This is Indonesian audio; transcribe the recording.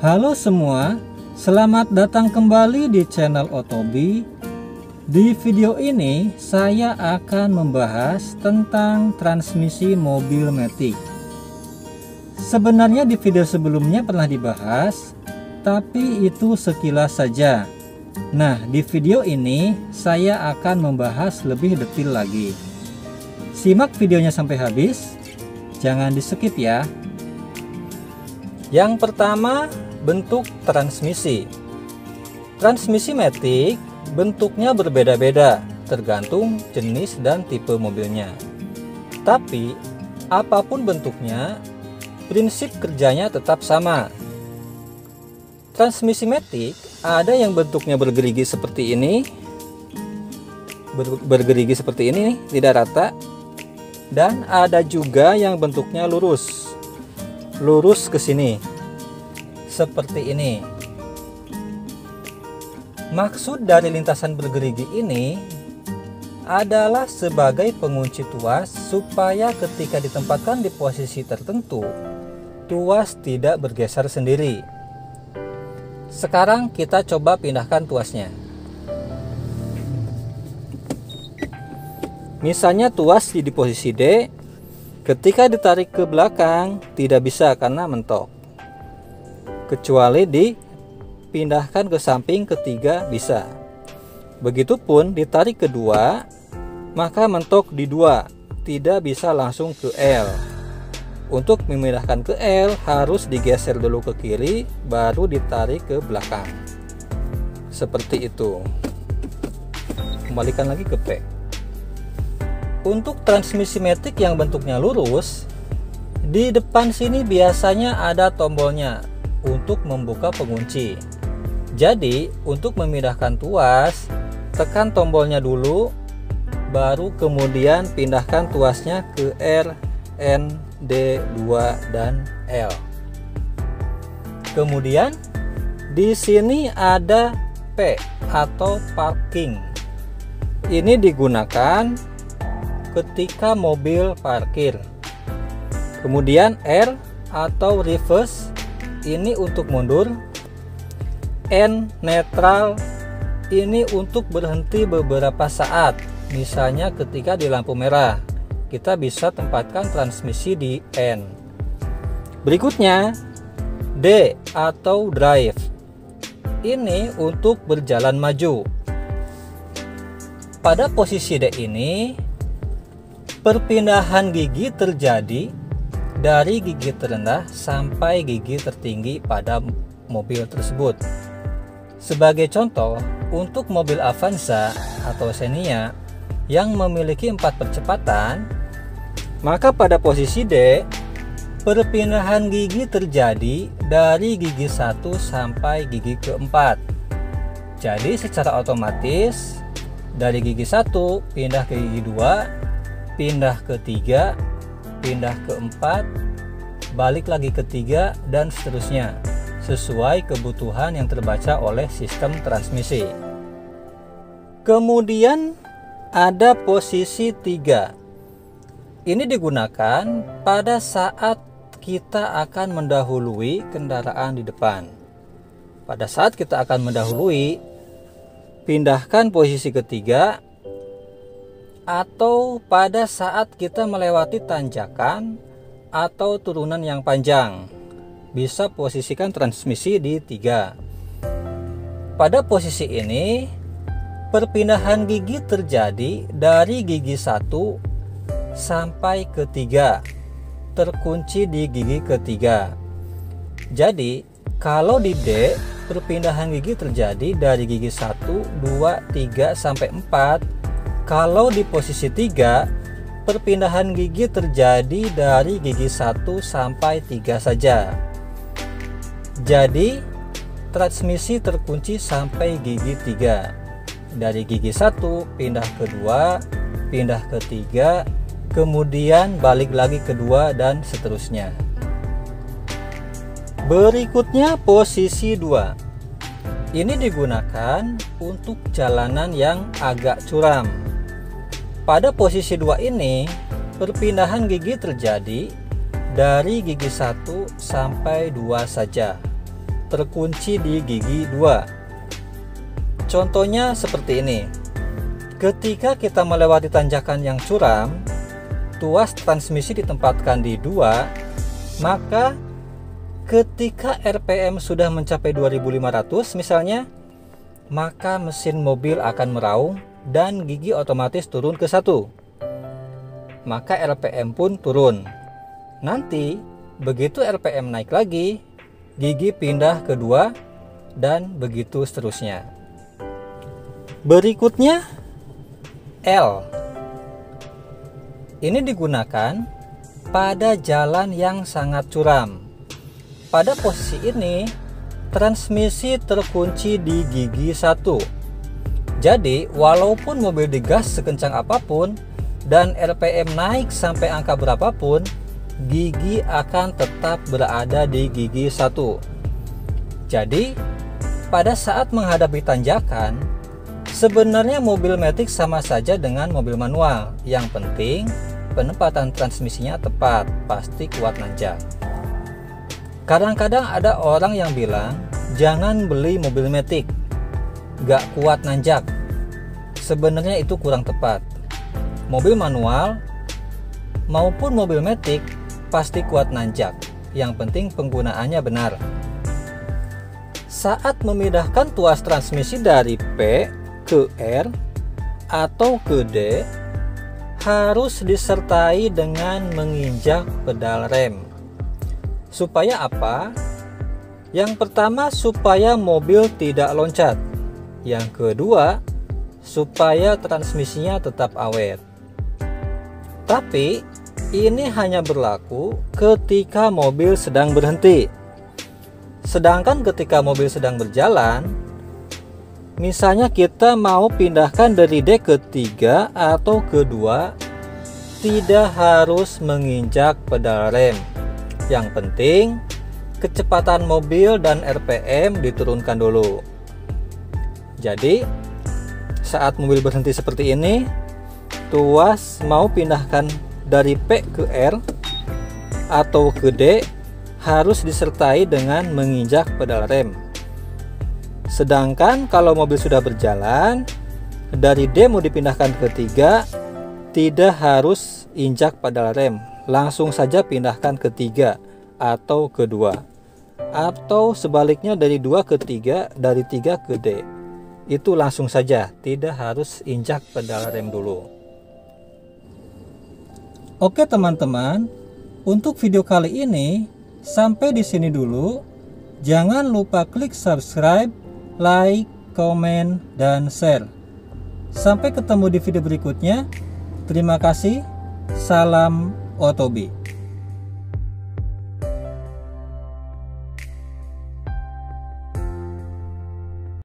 Halo semua, selamat datang kembali di channel Otobi. Di video ini saya akan membahas tentang transmisi mobil Matic. Sebenarnya di video sebelumnya pernah dibahas, tapi itu sekilas saja. Nah, di video ini saya akan membahas lebih detail lagi. Simak videonya sampai habis, jangan di skip ya. Yang pertama, bentuk transmisi. Transmisi Matic bentuknya berbeda-beda tergantung jenis dan tipe mobilnya. Tapi apapun bentuknya, prinsip kerjanya tetap sama. Transmisi Matic ada yang bentuknya bergerigi seperti ini, bergerigi seperti ini nih, tidak rata, dan ada juga yang bentuknya lurus ke sini seperti ini. Maksud dari lintasan bergerigi ini adalah sebagai pengunci tuas supaya ketika ditempatkan di posisi tertentu, tuas tidak bergeser sendiri. Sekarang kita coba pindahkan tuasnya. Misalnya tuas di posisi D, ketika ditarik ke belakang tidak bisa karena mentok. Kecuali dipindahkan ke samping ketiga bisa. Begitupun ditarik kedua, maka mentok di 2, tidak bisa langsung ke L. Untuk memindahkan ke L harus digeser dulu ke kiri, baru ditarik ke belakang. Seperti itu. Kembalikan lagi ke P. Untuk transmisi Matic yang bentuknya lurus, di depan sini biasanya ada tombolnya untuk membuka pengunci. Jadi untuk memindahkan tuas, tekan tombolnya dulu, baru kemudian pindahkan tuasnya ke R, N, D, 2, dan L. Kemudian di sini ada P atau parking. Ini digunakan ketika mobil parkir. Kemudian R atau reverse, ini untuk mundur. N netral, ini untuk berhenti beberapa saat. Misalnya ketika di lampu merah, kita bisa tempatkan transmisi di N. Berikutnya D atau drive, ini untuk berjalan maju. Pada posisi D ini, perpindahan gigi terjadi dari gigi terendah sampai gigi tertinggi pada mobil tersebut. Sebagai contoh, untuk mobil Avanza atau Xenia yang memiliki 4 percepatan, maka pada posisi D, perpindahan gigi terjadi dari gigi 1 sampai gigi keempat. Jadi secara otomatis dari gigi 1 pindah ke gigi 2, pindah ke 3, pindah ke 4, balik lagi ke 3, dan seterusnya sesuai kebutuhan yang terbaca oleh sistem transmisi. Kemudian ada posisi 3. Ini digunakan pada saat kita akan mendahului kendaraan di depan. Pada saat kita akan mendahului, pindahkan posisi ketiga, atau pada saat kita melewati tanjakan atau turunan yang panjang, bisa posisikan transmisi di 3. Pada posisi ini, perpindahan gigi terjadi dari gigi 1 sampai ke 3, terkunci di gigi ketiga. Jadi kalau di D, perpindahan gigi terjadi dari gigi 1, 2, 3, sampai 4. Kalau di posisi 3, perpindahan gigi terjadi dari gigi 1 sampai 3 saja. Jadi transmisi terkunci sampai gigi 3. Dari gigi 1 pindah ke 2, pindah ke 3, kemudian balik lagi ke 2, dan seterusnya. Berikutnya posisi 2. Ini digunakan untuk jalanan yang agak curam. Pada posisi 2 ini, perpindahan gigi terjadi dari gigi 1 sampai 2 saja. terkunci di gigi 2. Contohnya seperti ini. Ketika kita melewati tanjakan yang curam, tuas transmisi ditempatkan di 2, maka ketika RPM sudah mencapai 2500 misalnya, maka mesin mobil akan meraung dan gigi otomatis turun ke 1. Maka RPM pun turun. Nanti begitu RPM naik lagi, gigi pindah ke 2 dan begitu seterusnya. Berikutnya L. Ini digunakan pada jalan yang sangat curam. Pada posisi ini, transmisi terkunci di gigi 1. Jadi, walaupun mobil digas sekencang apapun dan RPM naik sampai angka berapapun, gigi akan tetap berada di gigi 1. Jadi, pada saat menghadapi tanjakan, sebenarnya mobil matic sama saja dengan mobil manual. Yang penting penempatan transmisinya tepat, pasti kuat nanjak. Kadang-kadang ada orang yang bilang jangan beli mobil matic, gak kuat nanjak. Sebenarnya itu kurang tepat. Mobil manual maupun mobil matic pasti kuat nanjak. Yang penting penggunaannya benar. Saat memindahkan tuas transmisi dari P ke R atau ke D, harus disertai dengan menginjak pedal rem. Supaya apa? Yang pertama, supaya mobil tidak loncat. Yang kedua, supaya transmisinya tetap awet. Tapi ini hanya berlaku ketika mobil sedang berhenti. Sedangkan ketika mobil sedang berjalan, misalnya kita mau pindahkan dari D ke 3 atau ke 2, tidak harus menginjak pedal rem. Yang penting kecepatan mobil dan RPM diturunkan dulu. Jadi saat mobil berhenti seperti ini, tuas mau pindahkan dari P ke R atau ke D harus disertai dengan menginjak pedal rem. Sedangkan kalau mobil sudah berjalan, dari D mau dipindahkan ke 3, tidak harus injak pedal rem, langsung saja pindahkan ke 3 atau ke 2. Atau sebaliknya dari 2 ke 3, dari 3 ke D. Itu langsung saja, tidak harus injak pedal rem dulu. Oke teman-teman, untuk video kali ini sampai di sini dulu. Jangan lupa klik subscribe, like, komen, dan share. Sampai ketemu di video berikutnya. Terima kasih. Salam Otobi.